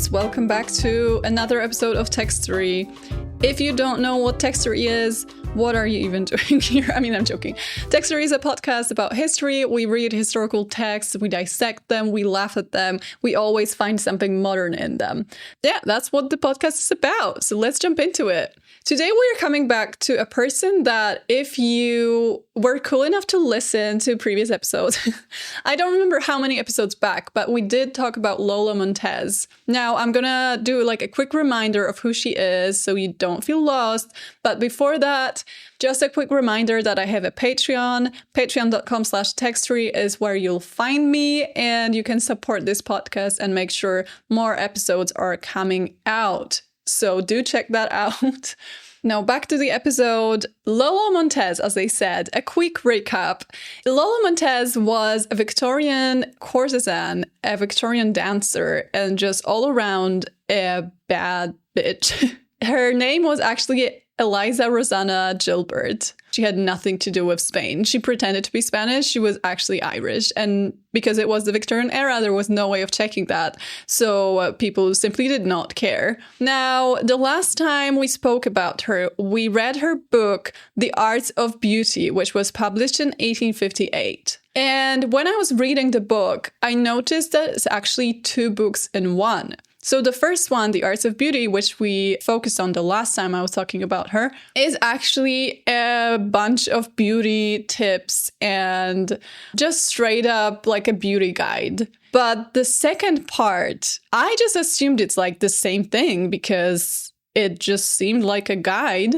guys, welcome back to another episode of Textory. If you don't know what Textory is, what are you even doing here? I mean, I'm joking. Textory is a podcast about history. We read historical texts, we dissect them, we laugh at them, we always find something modern in them. Yeah, that's what the podcast is about. So let's jump into it. Today we're coming back to a person that if you were cool enough to listen to previous episodes, I don't remember how many episodes back, but we did talk about Lola Montez. Now I'm gonna do like a quick reminder of who she is so you don't feel lost. But before that, just a quick reminder that I have a Patreon. Patreon.com/Textory is where you'll find me and you can support this podcast and make sure more episodes are coming out. So do check that out. Now back to the episode. Lola Montez, as I said, a quick recap. Lola Montez was a Victorian courtesan, a Victorian dancer, and just all around a bad bitch. Her name was actually Eliza Rosanna Gilbert. She had nothing to do with Spain. She pretended to be Spanish. She was actually Irish. And because it was the Victorian era, there was no way of checking that. So people simply did not care. Now, the last time we spoke about her, we read her book, The Art of Beauty, which was published in 1858. And when I was reading the book, I noticed that it's actually two books in one. So the first one, The Arts of Beauty, which we focused on the last time I was talking about her, is actually a bunch of beauty tips and just straight up like a beauty guide. But the second part, I just assumed it's like the same thing because it just seemed like a guide.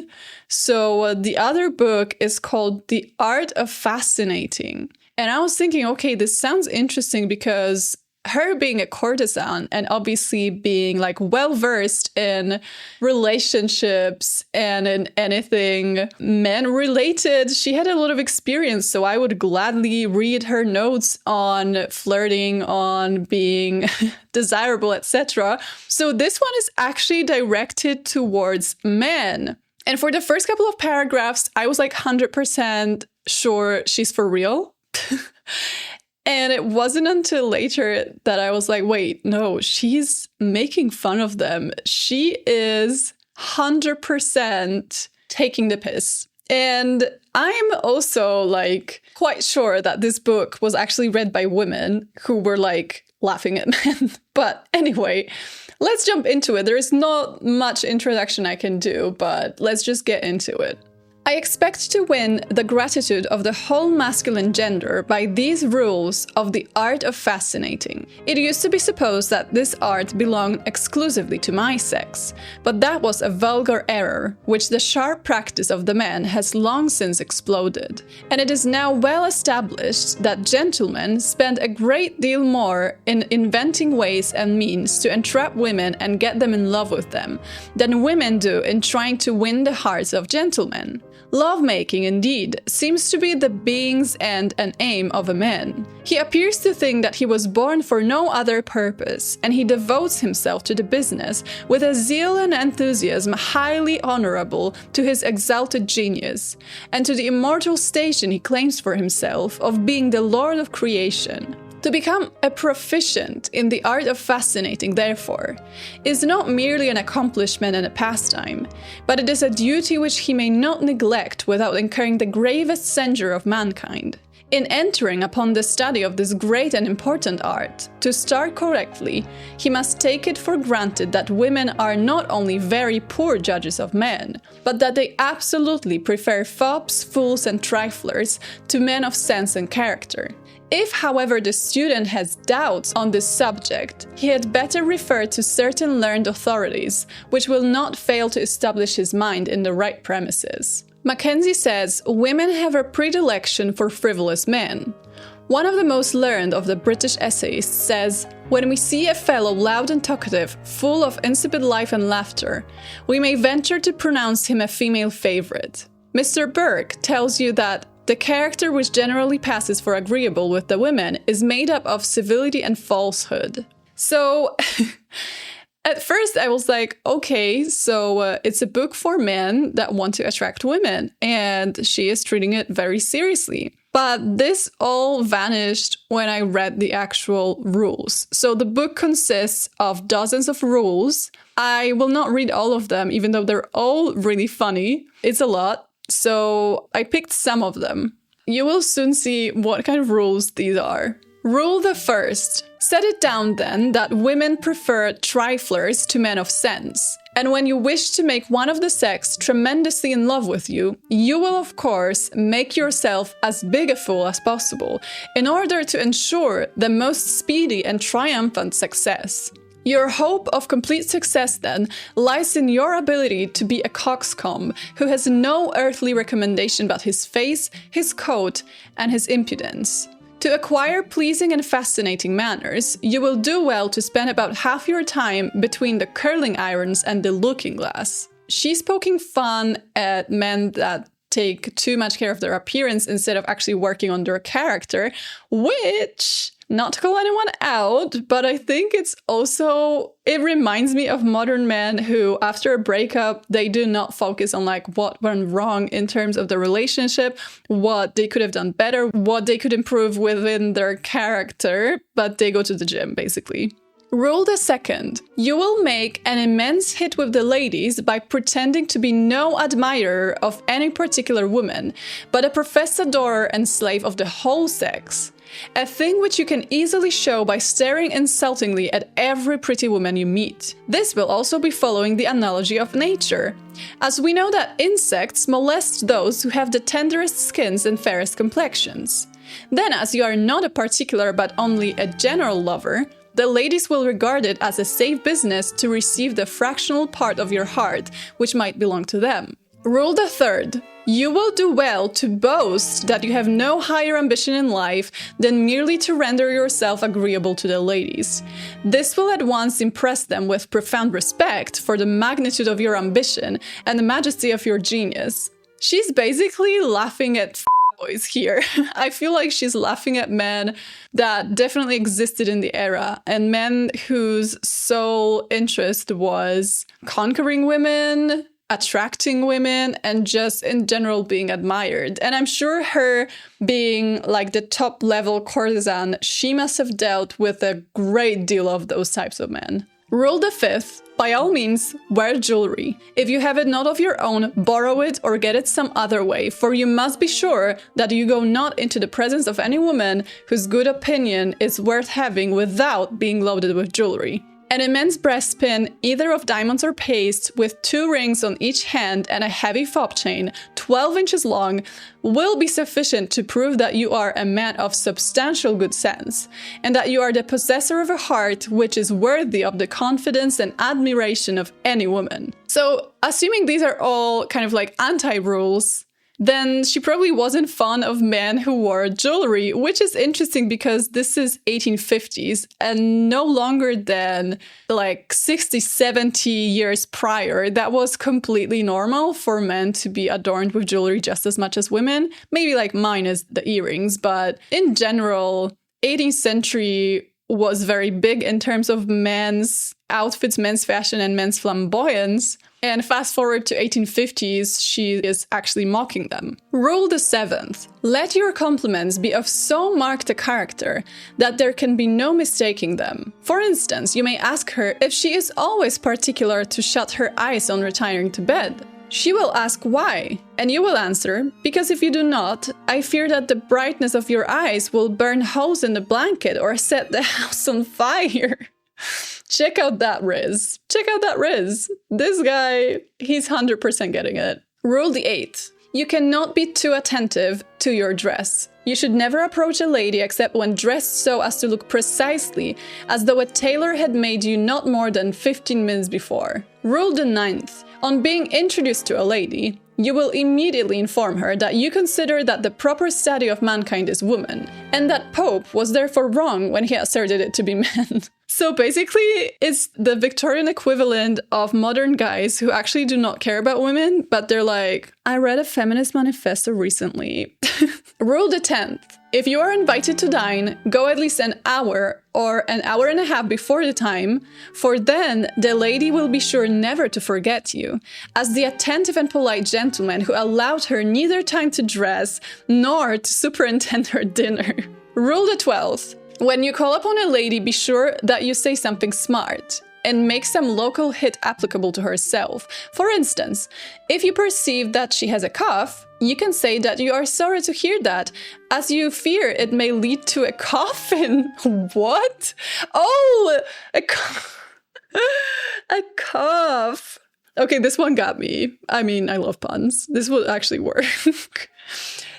So the other book is called The Art of Fascinating. And I was thinking, okay, this sounds interesting because her being a courtesan and obviously being like well-versed in relationships and in anything men-related, she had a lot of experience. So I would gladly read her notes on flirting, on being desirable, etc. So this one is actually directed towards men. And for the first couple of paragraphs, I was like 100% sure she's for real. And it wasn't until later that I was like, wait, no, she's making fun of them. She is 100% taking the piss. And I'm also like quite sure that this book was actually read by women who were like laughing at men. But anyway, let's jump into it. There is not much introduction I can do, but let's just get into it. I expect to win the gratitude of the whole masculine gender by these rules of the art of fascinating. It used to be supposed that this art belonged exclusively to my sex, but that was a vulgar error, which the sharp practice of the men has long since exploded. And it is now well established that gentlemen spend a great deal more in inventing ways and means to entrap women and get them in love with them than women do in trying to win the hearts of gentlemen. Lovemaking, indeed, seems to be the being's end and aim of a man. He appears to think that he was born for no other purpose, and he devotes himself to the business with a zeal and enthusiasm highly honorable to his exalted genius, and to the immortal station he claims for himself of being the Lord of creation. To become a proficient in the art of fascinating, therefore, is not merely an accomplishment and a pastime, but it is a duty which he may not neglect without incurring the gravest censure of mankind. In entering upon the study of this great and important art, to start correctly, he must take it for granted that women are not only very poor judges of men, but that they absolutely prefer fops, fools, and triflers to men of sense and character. If, however, the student has doubts on this subject, he had better refer to certain learned authorities, which will not fail to establish his mind in the right premises. Mackenzie says women have a predilection for frivolous men. One of the most learned of the British essayists says, "When we see a fellow loud and talkative, full of insipid life and laughter, we may venture to pronounce him a female favorite." Mr. Burke tells you that the character which generally passes for agreeable with the women is made up of civility and falsehood. So, At first, I was like, okay, so it's a book for men that want to attract women, and she is treating it very seriously. But this all vanished when I read the actual rules. So the book consists of dozens of rules. I will not read all of them, even though they're all really funny. It's a lot. So I picked some of them. You will soon see what kind of rules these are. Rule the first. Set it down then that women prefer triflers to men of sense. And when you wish to make one of the sex tremendously in love with you, you will of course make yourself as big a fool as possible in order to ensure the most speedy and triumphant success. Your hope of complete success, then, lies in your ability to be a coxcomb who has no earthly recommendation but his face, his coat, and his impudence. To acquire pleasing and fascinating manners, you will do well to spend about half your time between the curling irons and the looking glass. She's poking fun at men that take too much care of their appearance instead of actually working on their character, which, not to call anyone out, but I think it reminds me of modern men who, after a breakup, they do not focus on like what went wrong in terms of the relationship, what they could have done better, what they could improve within their character, but they go to the gym, basically. Rule the second. You will make an immense hit with the ladies by pretending to be no admirer of any particular woman, but a professed adorer and slave of the whole sex. A thing which you can easily show by staring insultingly at every pretty woman you meet. This will also be following the analogy of nature, as we know that insects molest those who have the tenderest skins and fairest complexions. Then, as you are not a particular but only a general lover, the ladies will regard it as a safe business to receive the fractional part of your heart, which might belong to them. Rule the third. You will do well to boast that you have no higher ambition in life than merely to render yourself agreeable to the ladies. This will at once impress them with profound respect for the magnitude of your ambition and the majesty of your genius. She's basically laughing at boys here. I feel like she's laughing at men that definitely existed in the era, and men whose sole interest was conquering women, attracting women, and just in general being admired. And I'm sure her being like the top level courtesan, she must have dealt with a great deal of those types of men. Rule the fifth. By all means, wear jewelry. If you have it not of your own, borrow it or get it some other way, for you must be sure that you go not into the presence of any woman whose good opinion is worth having without being loaded with jewelry. An immense breastpin, either of diamonds or paste, with 2 rings on each hand and a heavy fob chain, 12 inches long, will be sufficient to prove that you are a man of substantial good sense, and that you are the possessor of a heart which is worthy of the confidence and admiration of any woman. So, assuming these are all kind of like anti-rules, then she probably wasn't fond of men who wore jewelry, which is interesting because this is 1850s and no longer than like 60, 70 years prior, that was completely normal for men to be adorned with jewelry just as much as women. Maybe like minus the earrings, but in general, 18th century was very big in terms of men's outfits, men's fashion, and men's flamboyance. And fast forward to 1850s, she is actually mocking them. Rule the seventh. Let your compliments be of so marked a character that there can be no mistaking them. For instance, you may ask her if she is always particular to shut her eyes on retiring to bed. She will ask why, and you will answer, because if you do not, I fear that the brightness of your eyes will burn holes in the blanket or set the house on fire. Check out that Rizz. Check out that Rizz. This guy, he's 100% getting it. Rule the 8th. You cannot be too attentive to your dress. You should never approach a lady except when dressed so as to look precisely as though a tailor had made you not more than 15 minutes before. Rule the 9th. On being introduced to a lady, you will immediately inform her that you consider that the proper study of mankind is woman, and that Pope was therefore wrong when he asserted it to be men. So basically, it's the Victorian equivalent of modern guys who actually do not care about women, but they're like, I read a feminist manifesto recently. Rule the 10th. If you are invited to dine, go at least an hour or an hour and a half before the time, for then the lady will be sure never to forget you, as the attentive and polite gentleman who allowed her neither time to dress nor to superintend her dinner. Rule the 12th. When you call upon a lady, be sure that you say something smart and make some local hit applicable to herself. For instance, if you perceive that she has a cough, you can say that you are sorry to hear that, as you fear it may lead to a coffin. What? Oh, a cough. Okay, this one got me. I mean, I love puns. This will actually work.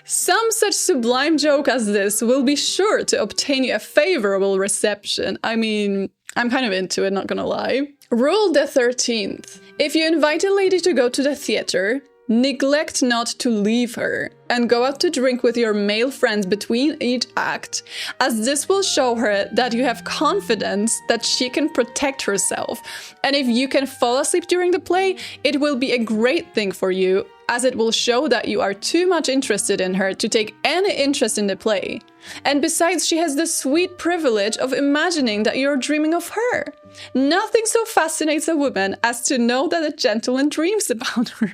Some such sublime joke as this will be sure to obtain you a favorable reception. I mean, I'm kind of into it, not gonna lie. Rule the 13th. If you invite a lady to go to the theater, neglect not to leave her and go out to drink with your male friends between each act, as this will show her that you have confidence that she can protect herself. And if you can fall asleep during the play, it will be a great thing for you, as it will show that you are too much interested in her to take any interest in the play. And besides, she has the sweet privilege of imagining that you're dreaming of her. Nothing so fascinates a woman as to know that a gentleman dreams about her.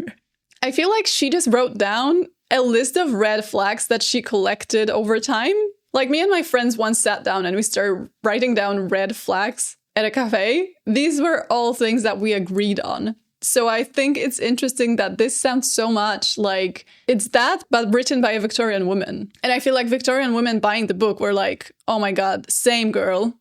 I feel like she just wrote down a list of red flags that she collected over time. Like, me and my friends once sat down and we started writing down red flags at a cafe. These were all things that we agreed on. So I think it's interesting that this sounds so much like it's that, but written by a Victorian woman. And I feel like Victorian women buying the book were like, oh my God, same girl.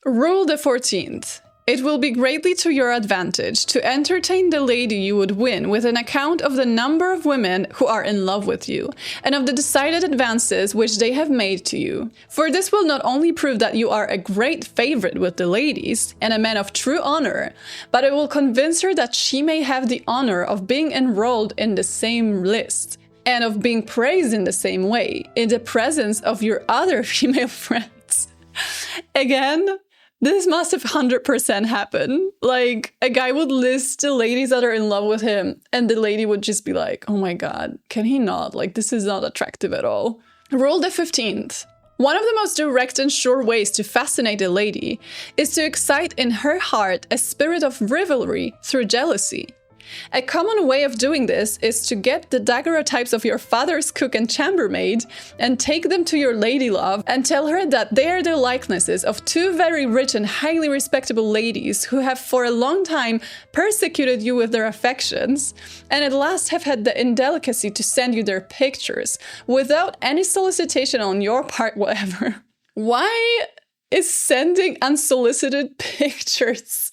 Rule the 14th. It will be greatly to your advantage to entertain the lady you would win with an account of the number of women who are in love with you, and of the decided advances which they have made to you. For this will not only prove that you are a great favorite with the ladies, and a man of true honor, but it will convince her that she may have the honor of being enrolled in the same list, and of being praised in the same way, in the presence of your other female friends. Again, this must have 100% happened. Like, a guy would list the ladies that are in love with him, and the lady would just be like, oh my God, can he not? Like, this is not attractive at all. Rule the 15th. One of the most direct and sure ways to fascinate a lady is to excite in her heart a spirit of rivalry through jealousy. A common way of doing this is to get the daguerreotypes of your father's cook and chambermaid and take them to your ladylove and tell her that they are the likenesses of two very rich and highly respectable ladies who have for a long time persecuted you with their affections, and at last have had the indelicacy to send you their pictures without any solicitation on your part whatever. Why is sending unsolicited pictures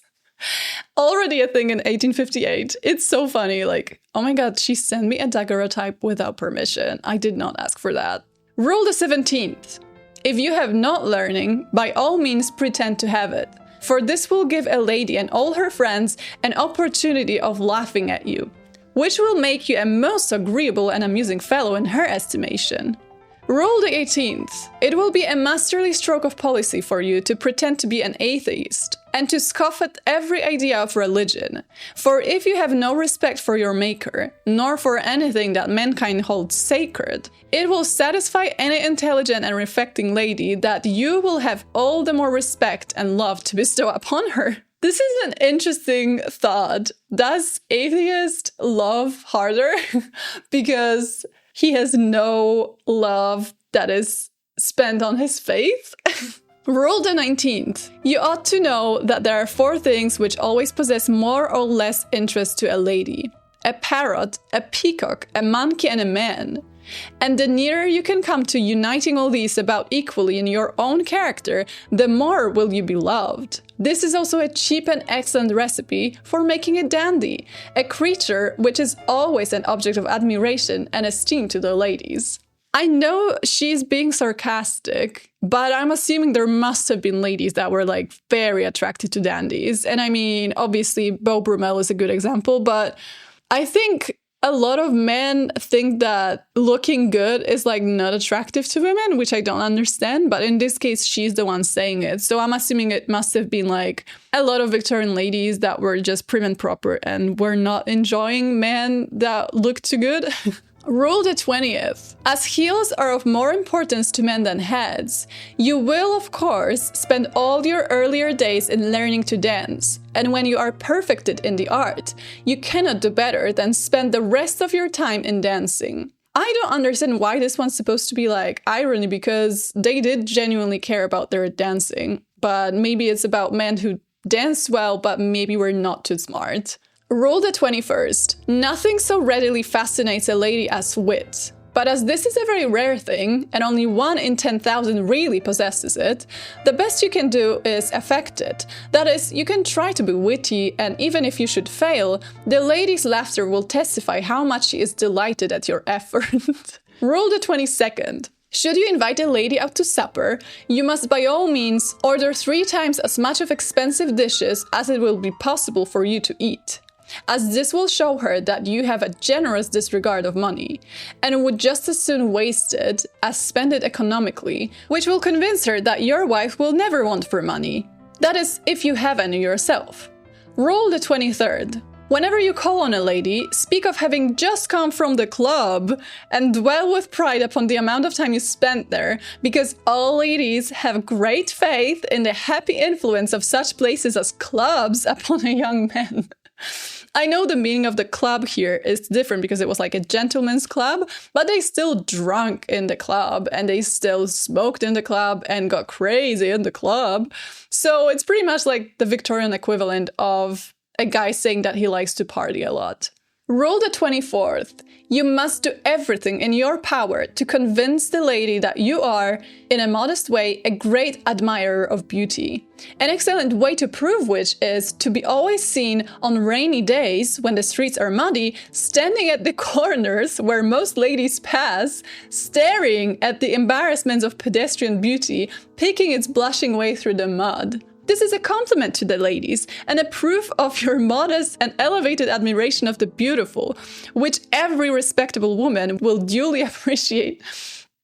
already a thing in 1858? It's so funny, like, oh my God, she sent me a daguerreotype without permission. I did not ask for that. Rule the 17th. If you have not learning, by all means pretend to have it, for this will give a lady and all her friends an opportunity of laughing at you, which will make you a most agreeable and amusing fellow in her estimation. Rule the 18th. It will be a masterly stroke of policy for you to pretend to be an atheist and to scoff at every idea of religion. For if you have no respect for your maker, nor for anything that mankind holds sacred, it will satisfy any intelligent and reflecting lady that you will have all the more respect and love to bestow upon her. This is an interesting thought. Does atheist love harder? Because he has no love that is spent on his faith. Rule the 19th. You ought to know that there are 4 things which always possess more or less interest to a lady: a parrot, a peacock, a monkey, and a man. And the nearer you can come to uniting all these about equally in your own character, the more will you be loved. This is also a cheap and excellent recipe for making a dandy, a creature which is always an object of admiration and esteem to the ladies. I know she's being sarcastic, but I'm assuming there must have been ladies that were like very attracted to dandies. And I mean, obviously, Beau Brummel is a good example, but I think a lot of men think that looking good is like not attractive to women, which I don't understand. But in this case, she's the one saying it. So I'm assuming it must have been like a lot of Victorian ladies that were just prim and proper and were not enjoying men that looked too good. Rule the 20th. As heels are of more importance to men than heads, you will, of course, spend all your earlier days in learning to dance. And when you are perfected in the art, you cannot do better than spend the rest of your time in dancing. I don't understand why this one's supposed to be like irony, because they did genuinely care about their dancing. But maybe it's about men who dance well, but maybe we're not too smart. Rule the 21st. Nothing so readily fascinates a lady as wit. But as this is a very rare thing, and only 1 in 10,000 really possesses it, the best you can do is affect it. That is, you can try to be witty, and even if you should fail, the lady's laughter will testify how much she is delighted at your effort. Rule the 22nd. Should you invite a lady out to supper, you must by all means order 3 times as much of expensive dishes as it will be possible for you to eat, as this will show her that you have a generous disregard of money, and would just as soon waste it as spend it economically, which will convince her that your wife will never want for money. That is, if you have any yourself. Rule the 23rd. Whenever you call on a lady, speak of having just come from the club and dwell with pride upon the amount of time you spent there, because all ladies have great faith in the happy influence of such places as clubs upon a young man. I know the meaning of the club here is different because it was like a gentleman's club, but they still drunk in the club and they still smoked in the club and got crazy in the club. So it's pretty much like the Victorian equivalent of a guy saying that he likes to party a lot. Rule the 24th. You must do everything in your power to convince the lady that you are, in a modest way, a great admirer of beauty. An excellent way to prove which is to be always seen on rainy days when the streets are muddy, standing at the corners where most ladies pass, staring at the embarrassments of pedestrian beauty, picking its blushing way through the mud. This is a compliment to the ladies and a proof of your modest and elevated admiration of the beautiful, which every respectable woman will duly appreciate.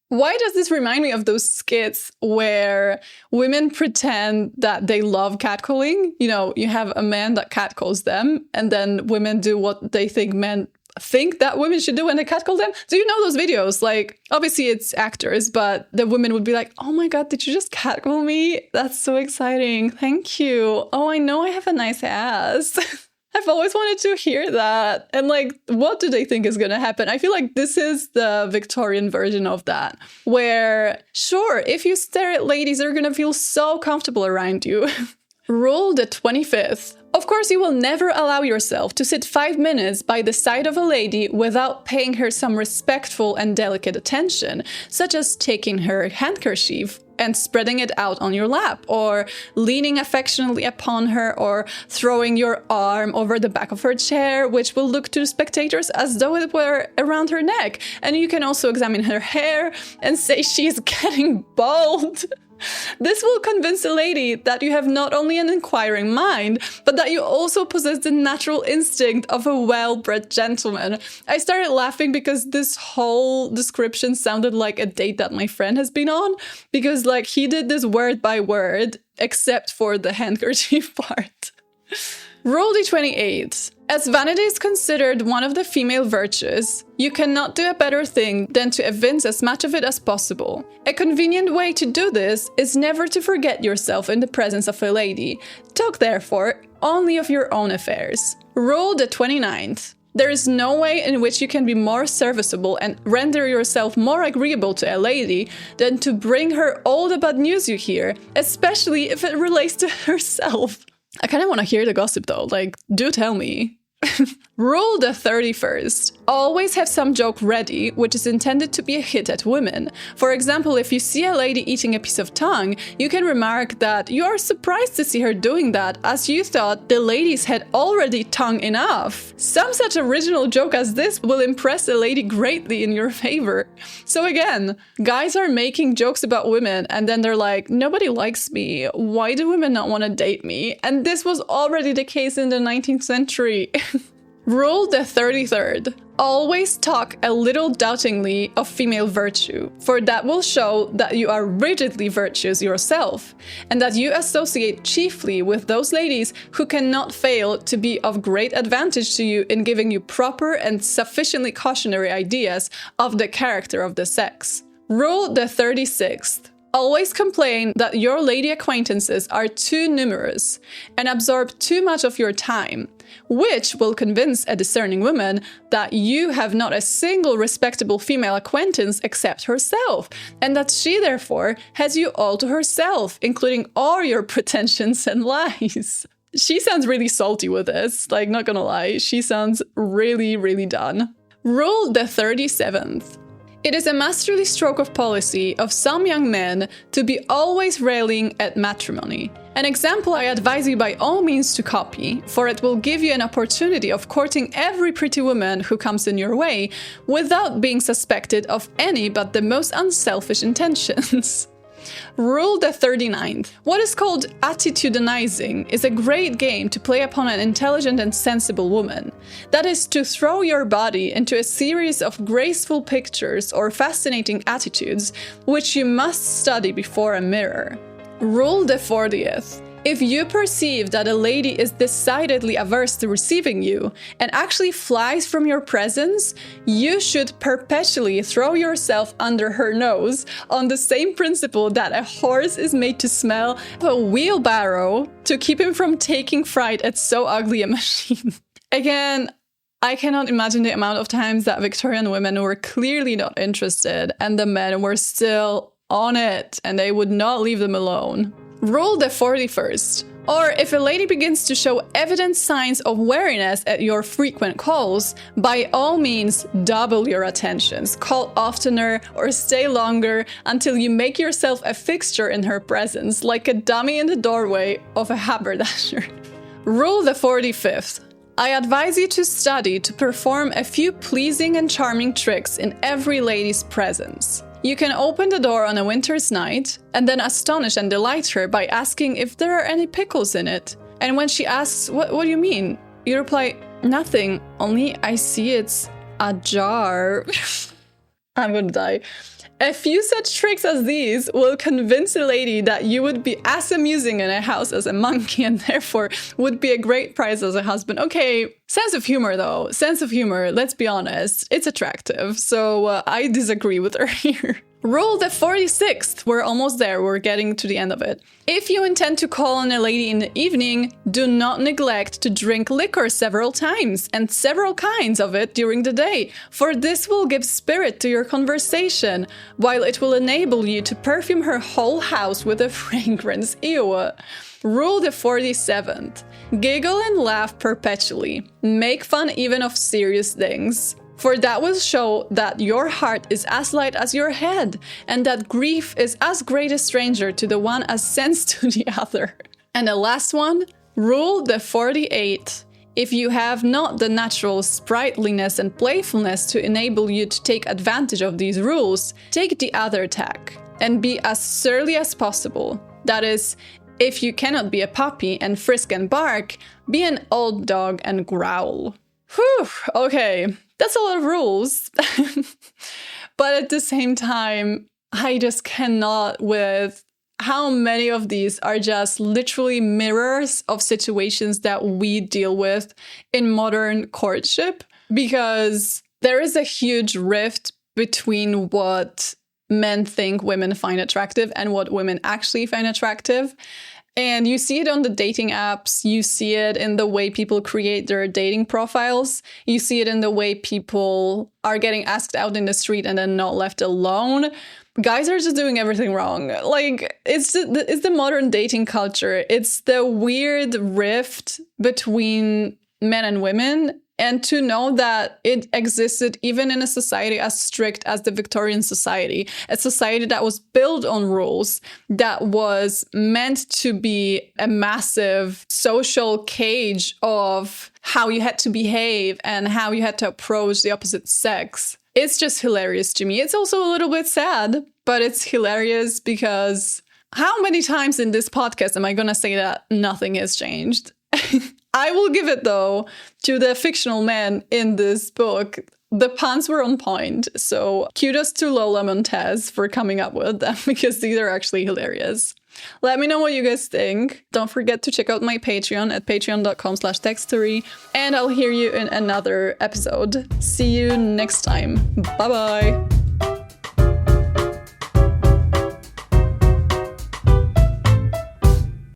Why does this remind me of those skits where women pretend that they love catcalling? You know, you have a man that catcalls them, and then women do what they think men think that women should do when they catcall them. Do you know those videos? Like, obviously it's actors, but the women would be like, oh my god, did you just catcall me? That's so exciting. Thank you. Oh, I know I have a nice ass. I've always wanted to hear that. And like, what do they think is going to happen? I feel like this is the Victorian version of that, where sure, if you stare at ladies, they're going to feel so comfortable around you. Rule the 25th. Of course, you will never allow yourself to sit 5 minutes by the side of a lady without paying her some respectful and delicate attention, such as taking her handkerchief and spreading it out on your lap, or leaning affectionately upon her, or throwing your arm over the back of her chair, which will look to spectators as though it were around her neck. And you can also examine her hair and say she's getting bald. This will convince the lady that you have not only an inquiring mind, but that you also possess the natural instinct of a well-bred gentleman. I started laughing because this whole description sounded like a date that my friend has been on, because like he did this word by word, except for the handkerchief part. Rule the 28th. As vanity is considered one of the female virtues, you cannot do a better thing than to evince as much of it as possible. A convenient way to do this is never to forget yourself in the presence of a lady. Talk, therefore, only of your own affairs. Rule the 29th. There is no way in which you can be more serviceable and render yourself more agreeable to a lady than to bring her all the bad news you hear, especially if it relates to herself. I kind of want to hear the gossip though, like, do tell me. Rule the 31st. Always have some joke ready, which is intended to be a hit at women. For example, if you see a lady eating a piece of tongue, you can remark that you are surprised to see her doing that, as you thought the ladies had already tongue enough. Some such original joke as this will impress a lady greatly in your favor. So again, guys are making jokes about women and then they're like, nobody likes me. Why do women not want to date me? And this was already the case in the 19th century. Rule the 33rd. Always talk a little doubtingly of female virtue, for that will show that you are rigidly virtuous yourself, and that you associate chiefly with those ladies who cannot fail to be of great advantage to you in giving you proper and sufficiently cautionary ideas of the character of the sex. Rule the 36th. Always complain that your lady acquaintances are too numerous and absorb too much of your time, which will convince a discerning woman that you have not a single respectable female acquaintance except herself, and that she therefore has you all to herself, including all your pretensions and lies. She sounds really salty with this, like, not gonna lie, she sounds really, really done. Rule the 37th. It is a masterly stroke of policy of some young men to be always railing at matrimony. An example I advise you by all means to copy, for it will give you an opportunity of courting every pretty woman who comes in your way without being suspected of any but the most unselfish intentions. Rule the 39th. What is called attitudinizing is a great game to play upon an intelligent and sensible woman. That is, to throw your body into a series of graceful pictures or fascinating attitudes, which you must study before a mirror. Rule the 40th. If you perceive that a lady is decidedly averse to receiving you and actually flies from your presence, you should perpetually throw yourself under her nose on the same principle that a horse is made to smell a wheelbarrow to keep him from taking fright at so ugly a machine. Again, I cannot imagine the amount of times that Victorian women were clearly not interested and the men were still on it and they would not leave them alone. Rule the 41st. Or if a lady begins to show evident signs of wariness at your frequent calls, by all means double your attentions, call oftener, or stay longer until you make yourself a fixture in her presence, like a dummy in the doorway of a haberdasher. Rule the 45th. I advise you to study to perform a few pleasing and charming tricks in every lady's presence. You can open the door on a winter's night and then astonish and delight her by asking if there are any pickles in it. And when she asks, what do you mean? You reply, nothing, only I see it's a jar. I'm gonna die. A few such tricks as these will convince a lady that you would be as amusing in a house as a monkey and therefore would be a great prize as a husband. Okay, sense of humor though. Sense of humor, let's be honest. It's attractive, so I disagree with her here. Rule the 46th. We're almost there. We're getting to the end of it. If you intend to call on a lady in the evening, do not neglect to drink liquor several times and several kinds of it during the day, for this will give spirit to your conversation, while it will enable you to perfume her whole house with a fragrance. Ew. Rule the 47th. Giggle and laugh perpetually. Make fun even of serious things. For that will show that your heart is as light as your head, and that grief is as great a stranger to the one as sense to the other. And the last one, rule the 48th. If you have not the natural sprightliness and playfulness to enable you to take advantage of these rules, take the other tack, and be as surly as possible. That is, if you cannot be a puppy and frisk and bark, be an old dog and growl. Whew, okay. That's a lot of rules. But at the same time, I just cannot with how many of these are just literally mirrors of situations that we deal with in modern courtship, because there is a huge rift between what men think women find attractive and what women actually find attractive. And you see it on the dating apps, you see it in the way people create their dating profiles, you see it in the way people are getting asked out in the street and then not left alone. Guys are just doing everything wrong. Like, it's the modern dating culture. It's the weird rift between men and women. And to know that it existed even in a society as strict as the Victorian society, a society that was built on rules, that was meant to be a massive social cage of how you had to behave and how you had to approach the opposite sex. It's just hilarious to me. It's also a little bit sad, but it's hilarious because how many times in this podcast am I going to say that nothing has changed? I will give it, though, to the fictional men in this book. The puns were on point. So kudos to Lola Montez for coming up with them because these are actually hilarious. Let me know what you guys think. Don't forget to check out my Patreon at patreon.com/textory. And I'll hear you in another episode. See you next time. Bye-bye.